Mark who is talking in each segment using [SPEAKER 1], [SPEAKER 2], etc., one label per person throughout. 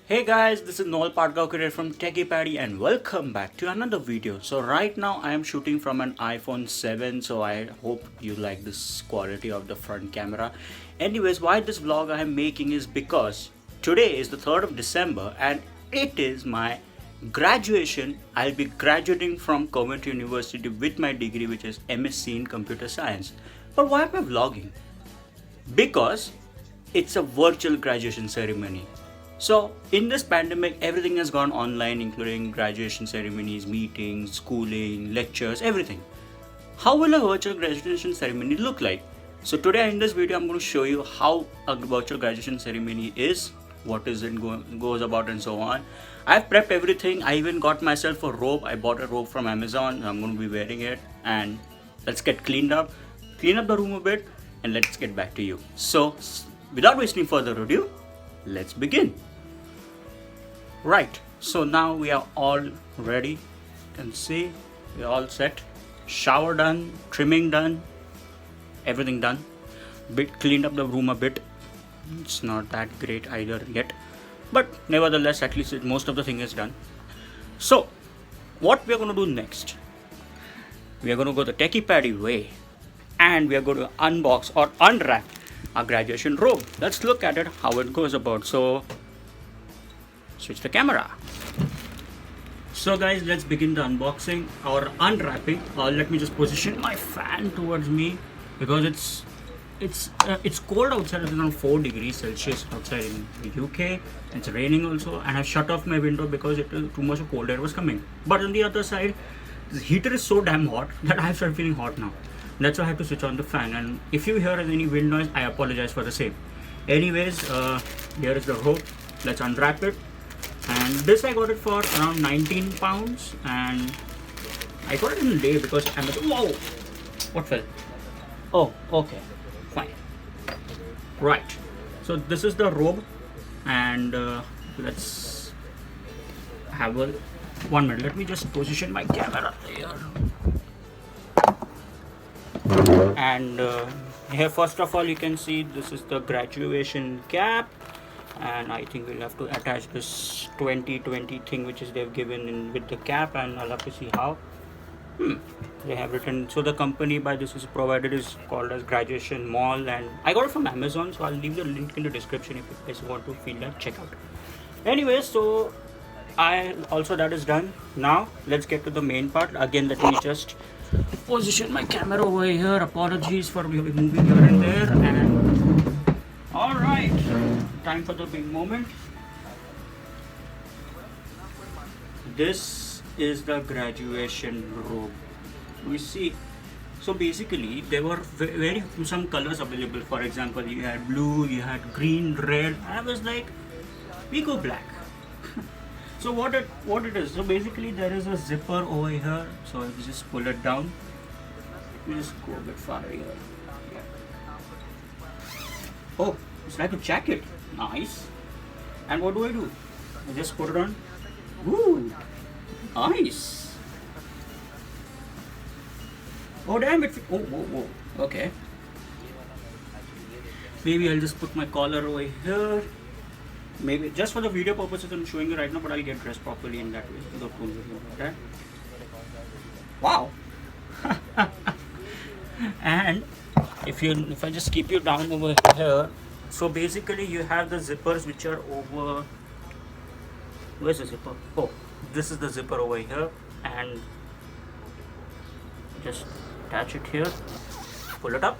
[SPEAKER 1] Hey guys, this is Noel Padgaonkar from Techie Paddy and welcome back to another video. So right now I am shooting from an iPhone 7, so I hope you like this quality of the front camera. Anyways, why this vlog I am making is because today is the 3rd of December and it is my graduation. I'll be graduating from Coventry University with my degree, which is MSc in Computer Science. But why am I vlogging? Because it's a virtual graduation ceremony. So, in this pandemic, everything has gone online, including graduation ceremonies, meetings, schooling, lectures, everything. How will a virtual graduation ceremony look like? So, today in this video, I'm going to show you how a virtual graduation ceremony is, what is it goes about, and so on. I've prepped everything. I even got myself a robe. I bought a robe from Amazon. I'm going to be wearing it, and let's get clean up the room a bit, and let's get back to you. So, without wasting further ado, let's begin. Right, so now we are all ready. You can see we're all set. Shower done, trimming done, everything done. Bit cleaned up the room a bit. It's not that great either yet, but nevertheless, at least most of the thing is done. So, what we are going to do next? We are going to go the Techie Paddy way, and we are going to unbox or unwrap our graduation robe. Let's look at it, how it goes about. So, switch the camera. So guys, let's begin the unboxing or unwrapping. Let me just position my fan towards me because it's cold outside. It's around 4 degrees Celsius outside in the UK. It's raining also, and I've shut off my window because too much of cold air was coming. But on the other side, the heater is so damn hot that I started feeling hot now. That's why I have to switch on the fan. And if you hear any wind noise, I apologize for the same. Anyways, here is the rope. Let's unwrap it. And this I got it for around 19 pounds, and I got it in a day because I'm like, whoa, what fell? Oh, okay, fine. Right, so this is the robe, and let's have a 1 minute. Let me just position my camera here. And here, first of all, you can see this is the graduation cap. And I think we'll have to attach this 2020 thing which is they've given in with the cap, and I'll have to see how. They have written, so the company by this is provided is called as Graduation Mall, and I got it from Amazon, so I'll leave the link in the description if you guys want to feel like check out. Anyway, so that is done. Now let's get to the main part. Again, let me just position my camera over here. Apologies for moving here and there. And all right, time for the big moment. This is the graduation robe. We see. So basically, there were some colors available. For example, you had blue, you had green, red. I was like, we go black. So what it is? So basically, there is a zipper over here. So if you just pull it down, you just go a bit far here. Oh, it's like a jacket. Nice. And what do? I just put it on. Ooh, nice. Oh damn it. Oh, whoa. Okay. Maybe I'll just put my collar over here. Maybe just for the video purposes I'm showing you right now, but I'll get dressed properly in that way. Don't worry about that. Wow. And if I just keep you down over here, so basically you have the zippers which are over. Where's the zipper? Oh, this is the zipper over here, and just attach it here, pull it up,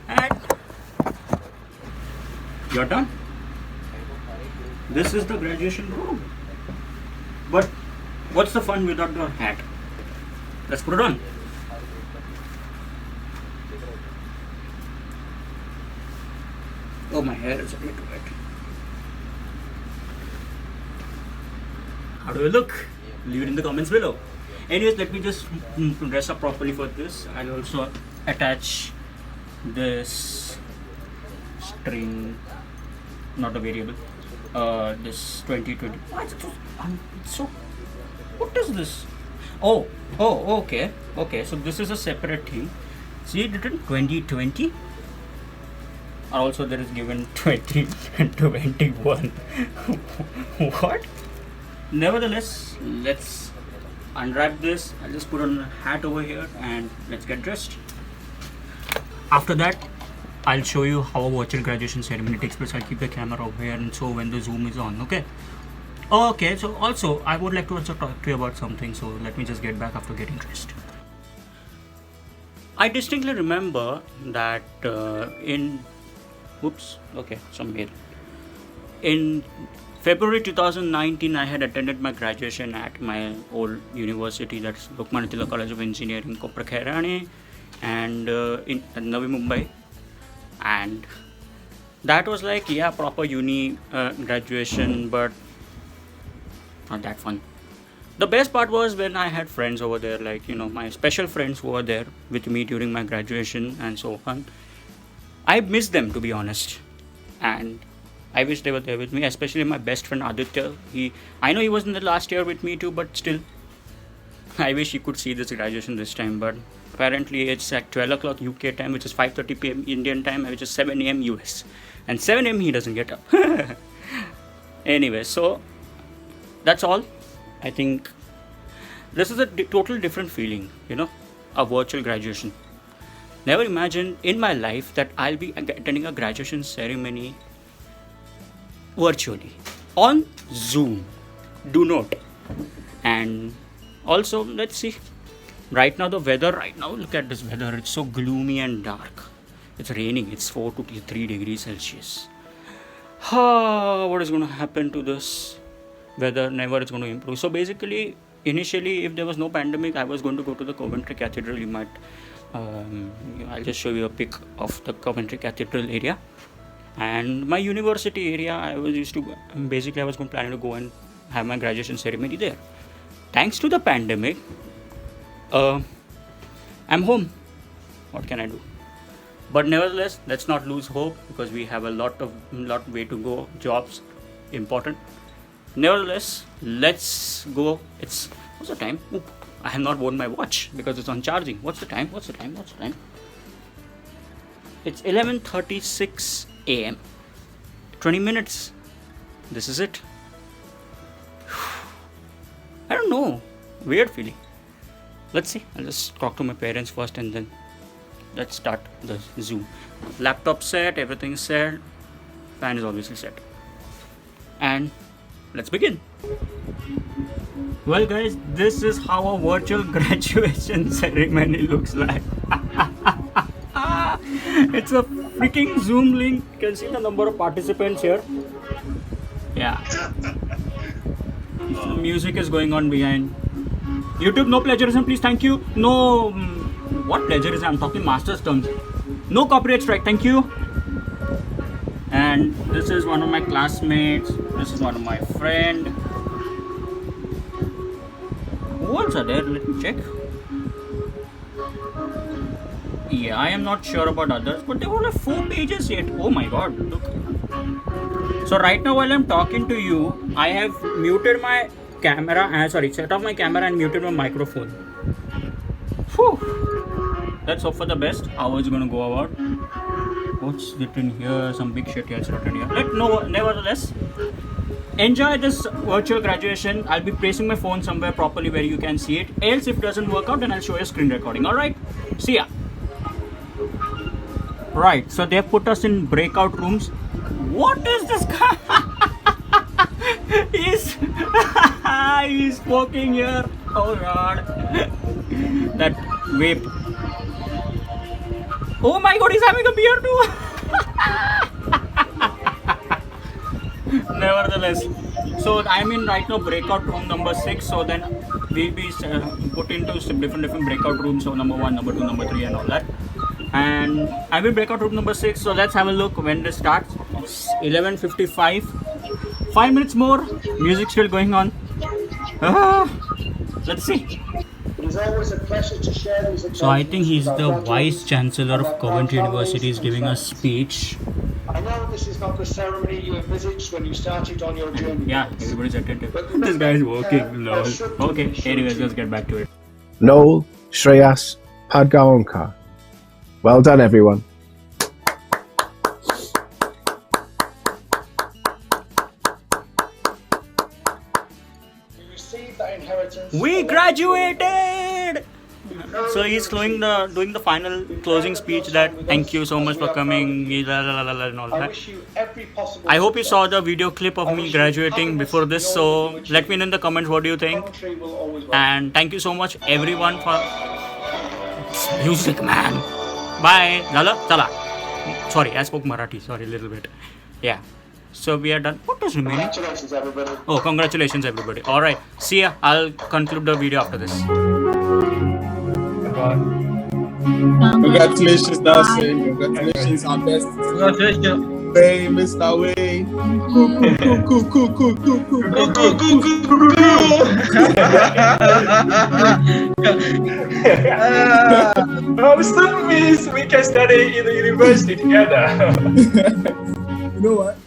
[SPEAKER 1] and you're done. This is the graduation robe. But what's the fun without the hat? Let's put it on. Oh, my hair is a bit wet. How do I look? Leave it in the comments below. Anyways, let me just dress up properly for this. I'll also attach this string, not a variable, this 2020. So, what is this? Oh, okay. So this is a separate thing. See, it written 2020. Also, there is given 20 and 21. What? Nevertheless, let's unwrap this. I'll just put on a hat over here and let's get dressed. After that, I'll show you how a virtual graduation ceremony takes place. I'll keep the camera over here and so when the zoom is on, okay? Okay, so also I would like to also talk to you about something, so let me just get back after getting dressed. I distinctly remember that in February 2019, I had attended my graduation at my old university, that's Lokmanya Tilak College of Engineering, Koprakhirane, and in Navi Mumbai. And that was like, yeah, proper uni graduation, but not that fun. The best part was when I had friends over there, like, you know, my special friends who were there with me during my graduation and so on. I miss them, to be honest, and I wish they were there with me, especially my best friend Aditya. I know he was in the last year with me too, but still, I wish he could see this graduation this time. But apparently it's at 12 o'clock UK time, which is 5:30 PM Indian time, which is 7 AM US, and 7 AM he doesn't get up. Anyway, so that's all. I think this is a total different feeling, you know, a virtual graduation. Never imagined in my life that I'll be attending a graduation ceremony virtually on Zoom. Do note. And also, let's see. Right now, the weather, look at this weather. It's so gloomy and dark. It's raining. It's 4 to 3 degrees Celsius. What is going to happen to this weather? Never it's going to improve. So basically, initially, if there was no pandemic, I was going to go to the Coventry Cathedral. You might, I'll just show you a pic of the Coventry Cathedral area. And my university area, I was planning to go and have my graduation ceremony there. Thanks to the pandemic, I'm home. What can I do? But nevertheless, let's not lose hope because we have a lot way to go. Jobs, important. Nevertheless, let's go. What's the time? Oop, I have not worn my watch because it's on charging. What's the time? It's 11:36 AM. 20 minutes. This is it. I don't know. Weird feeling. Let's see. I'll just talk to my parents first and then let's start the Zoom. Laptop set, everything set. Fan is obviously set. And let's begin. Well guys, this is how a virtual graduation ceremony looks like. It's a freaking Zoom link. You can see the number of participants here. Yeah. So music is going on behind. YouTube, no plagiarism, please, thank you. No, what plagiarism? I'm talking master's terms. No copyright strike, thank you. And this is one of my classmates. This is one of my friend. Who else are there? Let me check. Yeah, I am not sure about others, but there were like 4 pages yet. Oh my god, look. So right now while I'm talking to you, I have muted my camera, set off my camera and muted my microphone. Whew. Let's hope for the best. How is it going to go about? What's written here? Some big shit here is written here. Nevertheless, enjoy this virtual graduation. I'll be placing my phone somewhere properly where you can see it. Else if it doesn't work out, then I'll show you a screen recording. Alright? See ya. Right, so they put us in breakout rooms. What is this guy? He's smoking here. Oh god. That vape. Oh my god, he's having a beer too. Nevertheless, so I'm in right now breakout room number 6. So then we'll be put into some different breakout rooms. So number 1, number 2, number 3 and all that. And I'm in breakout room number 6. So let's have a look when this starts. It's 11:55. 5 minutes more. Music still going on. Let's see.
[SPEAKER 2] It is always a pleasure to share these.
[SPEAKER 1] So I think he's the Vice Chancellor of Coventry University is giving a speech.
[SPEAKER 2] I know this is not the ceremony you envisaged when you started on your journey.
[SPEAKER 1] Yeah, everybody's attentive. This guy is working. Lol. Okay, anyways, let's get back to it.
[SPEAKER 3] Noel, Shreyas, Padgaonkar. Well done, everyone.
[SPEAKER 2] inheritance.
[SPEAKER 1] We graduated! So he's doing the final closing
[SPEAKER 2] Proud of
[SPEAKER 1] speech
[SPEAKER 2] your
[SPEAKER 1] that
[SPEAKER 2] time with
[SPEAKER 1] thank
[SPEAKER 2] us,
[SPEAKER 1] you so
[SPEAKER 2] as
[SPEAKER 1] much
[SPEAKER 2] we
[SPEAKER 1] for
[SPEAKER 2] are proud of
[SPEAKER 1] coming
[SPEAKER 2] you.
[SPEAKER 1] la, la, la, la, and all
[SPEAKER 2] I
[SPEAKER 1] that.
[SPEAKER 2] wish you every possible
[SPEAKER 1] I hope you saw the
[SPEAKER 2] success.
[SPEAKER 1] video clip of
[SPEAKER 2] I
[SPEAKER 1] me
[SPEAKER 2] wish you
[SPEAKER 1] graduating
[SPEAKER 2] happiness
[SPEAKER 1] before
[SPEAKER 2] in
[SPEAKER 1] this,
[SPEAKER 2] all
[SPEAKER 1] so
[SPEAKER 2] that you
[SPEAKER 1] let me know in
[SPEAKER 2] achieve.
[SPEAKER 1] the comments what do you think.
[SPEAKER 2] Coventry will always welcome.
[SPEAKER 1] And thank you so much everyone for music, man. Bye. Lala, chala. Sorry, I spoke Marathi. Sorry, a little bit. Yeah. So we are done. What is remaining?
[SPEAKER 2] Congratulations, everybody.
[SPEAKER 1] Oh, congratulations, everybody. All right. See ya. I'll conclude the video after this.
[SPEAKER 3] Congratulations, Nelson. Congratulations, our best.
[SPEAKER 4] Congratulations.
[SPEAKER 3] Way, Mr. Way.
[SPEAKER 4] Oh, still means we can study in the university together.
[SPEAKER 3] You know what?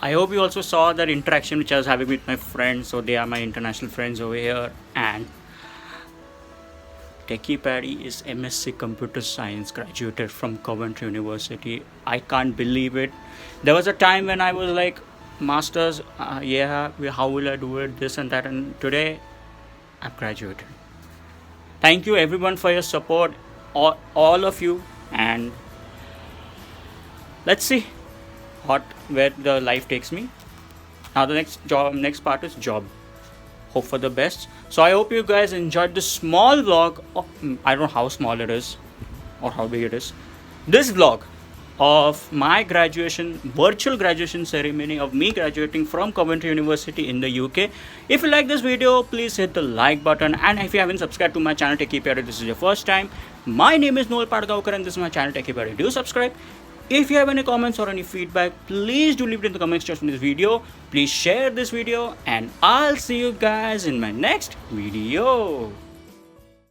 [SPEAKER 1] I hope you also saw that interaction which I was having with my friends. So they are my international friends over here. And Techie Paddy is MSc Computer Science, graduated from Coventry University. I can't believe it. There was a time when I was like, masters, how will I do it, this and that, and today I've graduated. Thank you everyone for your support, all of you, and let's see where the life takes me. Now the next part is job. Hope for the best. So I hope you guys enjoyed this small vlog. I don't know how small it is or how big it is. This vlog of my virtual graduation ceremony of me graduating from Coventry University in the UK. If you like this video, please hit the like button, and if you haven't subscribed to my channel Techie Paddy, this is your first time. My name is Noel Padgaonkar and this is my channel Techie Paddy. Do subscribe. If you have any comments or any feedback, please do leave it in the comment section of this video. Please share this video, and I'll see you guys in my next video.